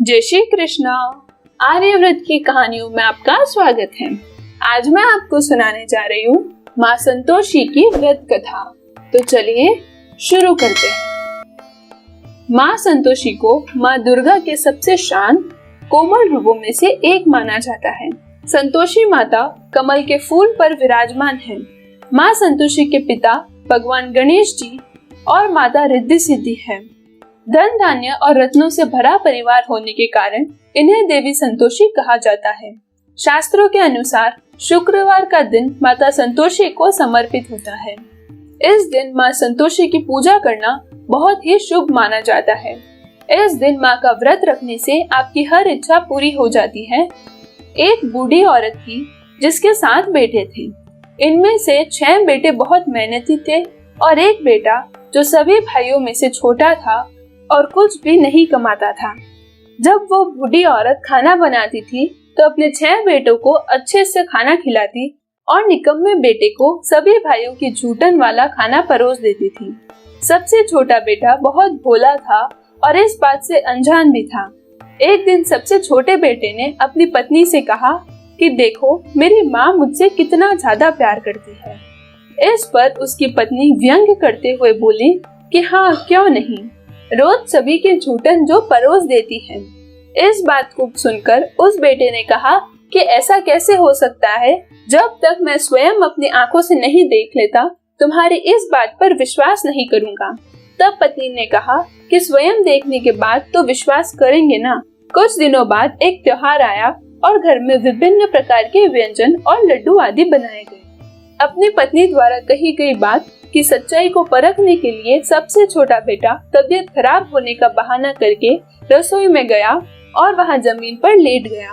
जय श्री कृष्णा। आर्यव्रत की कहानियों में आपका स्वागत है। आज मैं आपको सुनाने जा रही हूँ माँ संतोषी की व्रत कथा। तो चलिए शुरू करते हैं। माँ संतोषी को माँ दुर्गा के सबसे शांत कोमल रूपों में से एक माना जाता है। संतोषी माता कमल के फूल पर विराजमान है। माँ संतोषी के पिता भगवान गणेश जी और माता रिद्धि सिद्धि है। धन धान्य और रत्नों से भरा परिवार होने के कारण इन्हें देवी संतोषी कहा जाता है। शास्त्रों के अनुसार शुक्रवार का दिन माता संतोषी को समर्पित होता है। इस दिन माँ संतोषी की पूजा करना बहुत ही शुभ माना जाता है। इस दिन माँ का व्रत रखने से आपकी हर इच्छा पूरी हो जाती है। एक बूढ़ी औरत थी जिसके 7 बेटे थे। इनमें से 6 बेटे बहुत मेहनती थे और एक बेटा जो सभी भाइयों में से छोटा था और कुछ भी नहीं कमाता था। जब वो बूढ़ी औरत खाना बनाती थी तो अपने 6 बेटों को अच्छे से खाना खिलाती और निकम्मे बेटे को सभी भाइयों की जूठन वाला खाना परोस देती थी। सबसे छोटा बेटा बहुत भोला था और इस बात से अनजान भी था। एक दिन सबसे छोटे बेटे ने अपनी पत्नी से कहा कि देखो मेरी माँ मुझसे कितना ज्यादा प्यार करती है। इस पर उसकी पत्नी व्यंग्य करते हुए बोली कि हाँ क्यों नहीं, रोज सभी के जूठन जो परोस देती है। इस बात को सुनकर उस बेटे ने कहा कि ऐसा कैसे हो सकता है, जब तक मैं स्वयं अपनी आंखों से नहीं देख लेता तुम्हारी इस बात पर विश्वास नहीं करूंगा। तब पत्नी ने कहा कि स्वयं देखने के बाद तो विश्वास करेंगे ना। कुछ दिनों बाद एक त्योहार आया और घर में विभिन्न प्रकार के व्यंजन और लड्डू आदि बनाए गए। अपनी पत्नी द्वारा कही गई बात की सच्चाई को परखने के लिए सबसे छोटा बेटा तबीयत खराब होने का बहाना करके रसोई में गया और वहां जमीन पर लेट गया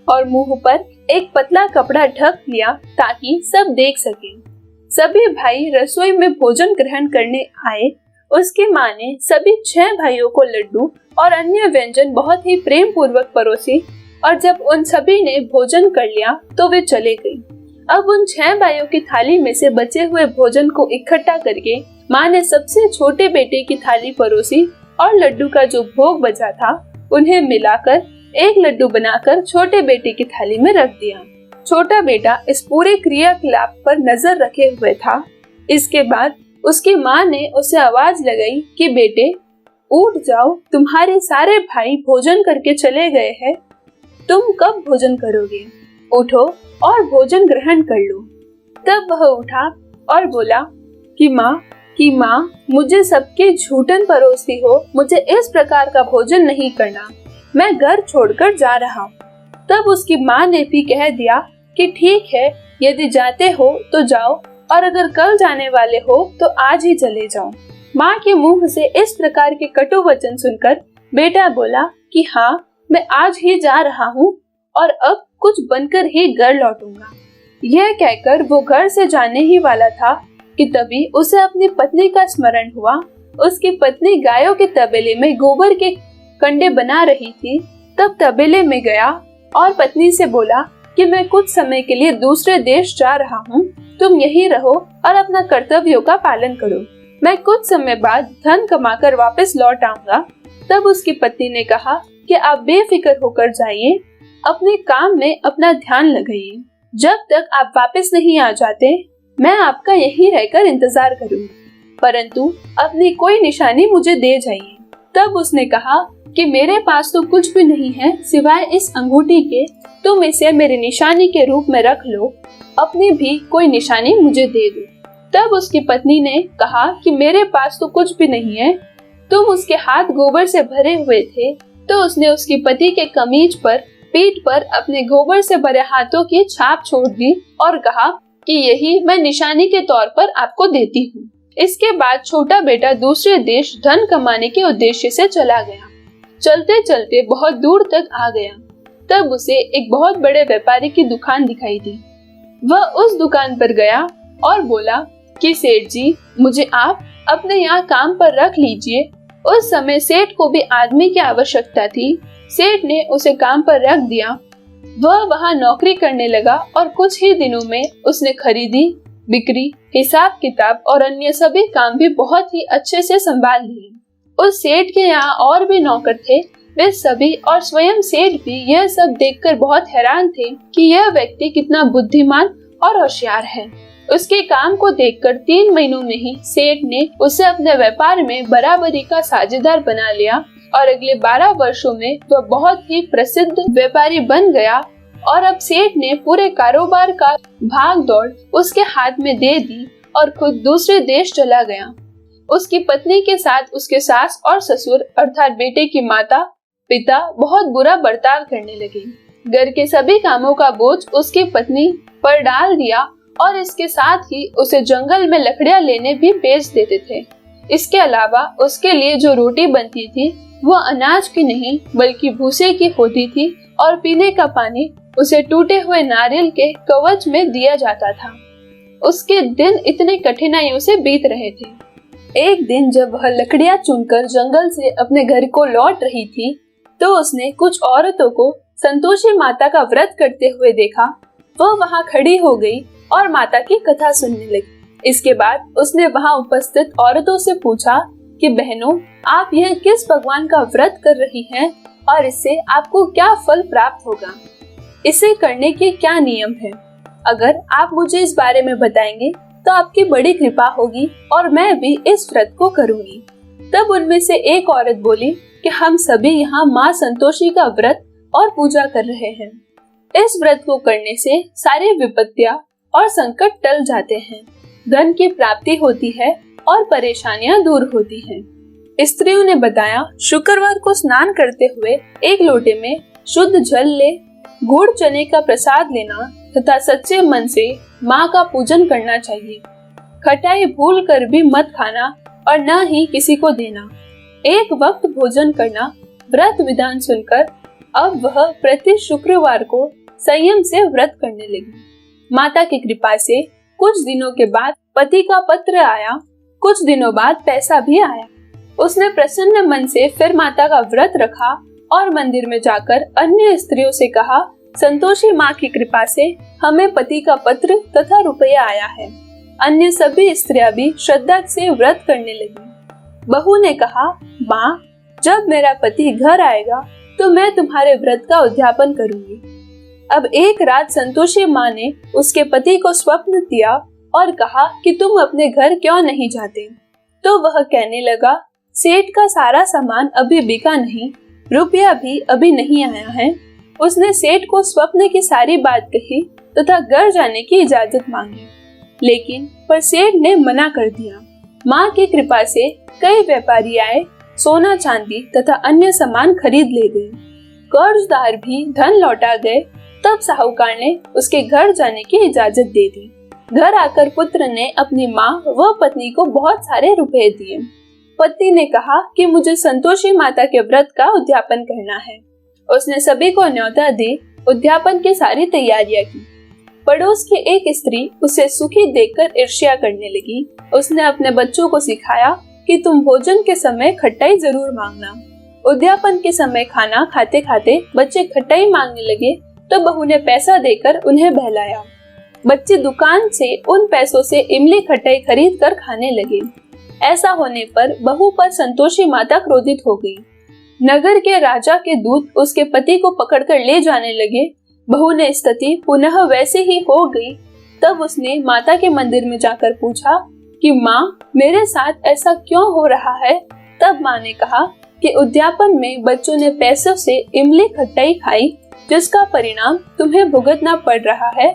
और मुंह पर एक पतला कपड़ा ढक लिया ताकि सब देख सके। सभी भाई रसोई में भोजन ग्रहण करने आए। उसकी माँ ने सभी 6 भाइयों को लड्डू और अन्य व्यंजन बहुत ही प्रेम पूर्वक परोसी और जब उन सभी ने भोजन कर लिया तो वे चले गए। अब उन 6 भाइयों की थाली में से बचे हुए भोजन को इकट्ठा करके माँ ने सबसे छोटे बेटे की थाली परोसी और लड्डू का जो भोग बचा था उन्हें मिलाकर एक लड्डू बनाकर छोटे बेटे की थाली में रख दिया। छोटा बेटा इस पूरे क्रियाकलाप पर नजर रखे हुए था। इसके बाद उसकी माँ ने उसे आवाज लगाई कि बेटे उठ जाओ, तुम्हारे सारे भाई भोजन करके चले गए हैं, तुम कब भोजन करोगे? उठो और भोजन ग्रहण कर लो। तब वह उठा और बोला कि माँ मुझे सबके झूठन परोसती हो, मुझे इस प्रकार का भोजन नहीं करना, मैं घर छोड़कर जा रहा हूँ। तब उसकी माँ ने भी कह दिया कि ठीक है, यदि जाते हो तो जाओ और अगर कल जाने वाले हो तो आज ही चले जाओ। माँ के मुंह से इस प्रकार के कटु वचन सुनकर बेटा बोला कि हाँ मैं आज ही जा रहा हूँ और अब कुछ बनकर ही घर लौटूंगा। यह कहकर वो घर से जाने ही वाला था कि तभी उसे अपनी पत्नी का स्मरण हुआ। उसकी पत्नी गायों के तबेले में गोबर के कंडे बना रही थी। तब तबेले में गया और पत्नी से बोला कि मैं कुछ समय के लिए दूसरे देश जा रहा हूँ, तुम यहीं रहो और अपना कर्तव्यों का पालन करो, मैं कुछ समय बाद धन कमाकर वापस लौट आऊंगा। तब उसकी पत्नी ने कहा कि आप बेफिक्र होकर जाइए, अपने काम में अपना ध्यान लगाइए, जब तक आप वापस नहीं आ जाते मैं आपका यहीं रहकर इंतजार करूंगी, परंतु अपनी कोई निशानी मुझे दे जाइए। तब उसने कहा कि मेरे पास तो कुछ भी नहीं है सिवाय इस अंगूठी के, तुम इसे मेरी निशानी के रूप में रख लो, अपनी भी कोई निशानी मुझे दे दो। तब उसकी पत्नी ने कहा कि मेरे पास तो कुछ भी नहीं है। तुम उसके हाथ गोबर से भरे हुए थे तो उसने उसकी पति के कमीज पर पीठ पर अपने गोबर से भरे हाथों की छाप छोड़ दी और कहा कि यही मैं निशानी के तौर पर आपको देती हूँ। इसके बाद छोटा बेटा दूसरे देश धन कमाने के उद्देश्य से चला गया। चलते चलते बहुत दूर तक आ गया। तब उसे एक बहुत बड़े व्यापारी की दुकान दिखाई दी। वह उस दुकान पर गया और बोला कि सेठ जी मुझे आप अपने यहाँ काम पर रख लीजिए। उस समय सेठ को भी आदमी की आवश्यकता थी। सेठ ने उसे काम पर रख दिया। वह वहाँ नौकरी करने लगा और कुछ ही दिनों में उसने खरीदी, बिक्री, हिसाब किताब और अन्य सभी काम भी बहुत ही अच्छे से संभाल लिए। उस सेठ के यहाँ और भी नौकर थे वे सभी और स्वयं सेठ भी यह सब देखकर बहुत हैरान थे कि यह व्यक्ति कितना बुद्धिमान और होशियार है। उसके काम को देखकर 3 महीनों में ही सेठ ने उसे अपने व्यापार में बराबरी का साझेदार बना लिया और अगले 12 वर्षों में वह बहुत ही प्रसिद्ध व्यापारी बन गया। और अब सेठ ने पूरे कारोबार का भाग दौड़ उसके हाथ में दे दी और खुद दूसरे देश चला गया। उसकी पत्नी के साथ उसके सास और ससुर अर्थात बेटे की माता पिता बहुत बुरा बर्ताव करने लगे। घर के सभी कामों का बोझ उसकी पत्नी पर डाल दिया और इसके साथ ही उसे जंगल में लकड़ियां लेने भी भेज देते थे। इसके अलावा उसके लिए जो रोटी बनती थी वह अनाज की नहीं बल्कि भूसे की होती थी और पीने का पानी उसे टूटे हुए नारियल के कवच में दिया जाता था। उसके दिन इतने कठिनाइयों से बीत रहे थे। एक दिन जब वह लकड़ियां चुनकर जंगल से अपने घर को लौट रही थी तो उसने कुछ औरतों को संतोषी माता का व्रत करते हुए देखा। वह वहां खड़ी हो गई और माता की कथा सुनने लगी। इसके बाद उसने वहां उपस्थित औरतों से पूछा कि बहनों, आप यह किस भगवान का व्रत कर रही हैं और इससे आपको क्या फल प्राप्त होगा? इसे करने के क्या नियम हैं? अगर आप मुझे इस बारे में बताएंगे तो आपकी बड़ी कृपा होगी और मैं भी इस व्रत को करूंगी। तब उनमें से एक औरत बोली कि हम सभी यहाँ माँ संतोषी का व्रत और पूजा कर रहे हैं। इस व्रत को करने से सारी विपत्तियां और संकट टल जाते हैं, धन की प्राप्ति होती है और परेशानियां दूर होती हैं। स्त्रियों ने बताया, शुक्रवार को स्नान करते हुए एक लोटे में शुद्ध जल ले, गुड़ चने का प्रसाद लेना तथा सच्चे मन से माँ का पूजन करना चाहिए। खटाई भूल कर भी मत खाना और न ही किसी को देना। एक वक्त भोजन करना। व्रत विधान सुनकर अब वह प्रति शुक्रवार को संयम से व्रत करने लगी। माता की कृपा से कुछ दिनों के बाद पति का पत्र आया। कुछ दिनों बाद पैसा भी आया। उसने प्रसन्न मन से फिर माता का व्रत रखा और मंदिर में जाकर अन्य स्त्रियों से कहा, संतोषी माँ की कृपा से हमें पति का पत्र तथा रुपया आया है। अन्य सभी स्त्रियां भी श्रद्धा से व्रत करने लगी। बहू ने कहा, माँ, जब मेरा पति घर आएगा तो मैं तुम्हारे व्रत का उद्यापन करूंगी। अब एक रात संतोषी माँ ने उसके पति को स्वप्न दिया और कहा कि तुम अपने घर क्यों नहीं जाते? तो वह कहने लगा, सेठ का सारा सामान अभी बिका नहीं, रुपया भी अभी नहीं आया है। उसने सेठ को स्वप्न की सारी बात कही तथा घर जाने की इजाजत मांगी, लेकिन पर सेठ ने मना कर दिया। माँ की कृपा से कई व्यापारी आए, सोना चांदी तथा अन्य सामान खरीद ले गए। कर्जदार भी धन लौटा गए। तब साहूकार ने उसके घर जाने की इजाजत दे दी। घर आकर पुत्र ने अपनी माँ व पत्नी को बहुत सारे रुपए दिए। पति ने कहा कि मुझे संतोषी माता के व्रत का उद्यापन करना है। उसने सभी को न्योता दे उद्यापन की सारी तैयारियां की। पड़ोस की एक स्त्री उसे सुखी देखकर ईर्ष्या करने लगी। उसने अपने बच्चों को सिखाया कि तुम भोजन के समय खटाई जरूर मांगना। उद्यापन के समय खाना खाते खाते बच्चे खटाई मांगने लगे तो बहू ने पैसा देकर उन्हें बहलाया। बच्चे दुकान से उन पैसों से इमली खटाई खरीद कर खाने लगे। ऐसा होने पर बहू पर संतोषी माता क्रोधित हो गई। नगर के राजा के दूत उसके पति को पकड़कर ले जाने लगे। बहू ने स्थिति पुनः वैसे ही हो गई। तब उसने माता के मंदिर में जाकर पूछा कि माँ, मेरे साथ ऐसा क्यों हो रहा है? तब माँ ने कहा कि उद्यापन में बच्चों ने पैसों से इमली खटाई खाई, जिसका परिणाम तुम्हें भुगतना पड़ रहा है।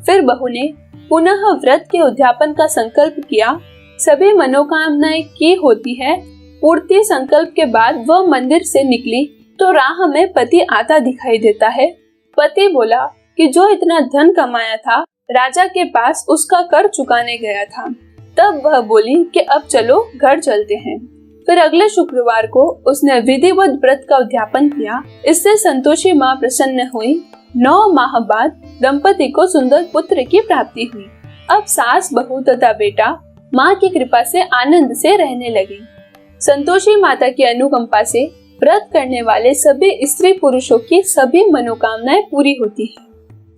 फिर बहू ने पुनः व्रत के उद्यापन का संकल्प किया। सभी मनोकामनाएं की होती है। पूर्ति संकल्प के बाद वह मंदिर से निकली तो राह में पति आता दिखाई देता है। पति बोला कि जो इतना धन कमाया था राजा के पास उसका कर चुकाने गया था। तब वह बोली कि अब चलो घर चलते हैं। फिर अगले शुक्रवार को उसने विधिवत व्रत का उद्यापन किया। इससे संतोषी माँ प्रसन्न हुई। 9 माह बाद दंपति को सुंदर पुत्र की प्राप्ति हुई। अब सास, बहू तथा बेटा माँ की कृपा से आनंद से रहने लगे। संतोषी माता की अनुकंपा से व्रत करने वाले सभी स्त्री पुरुषों की सभी मनोकामनाएं पूरी होती है।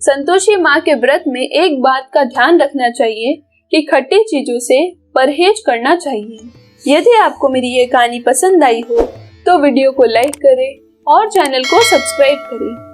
संतोषी माँ के व्रत में एक बात का ध्यान रखना चाहिए कि खट्टी चीजों से परहेज करना चाहिए। यदि आपको मेरी ये कहानी पसंद आई हो तो वीडियो को लाइक करें, और चैनल को सब्सक्राइब करें।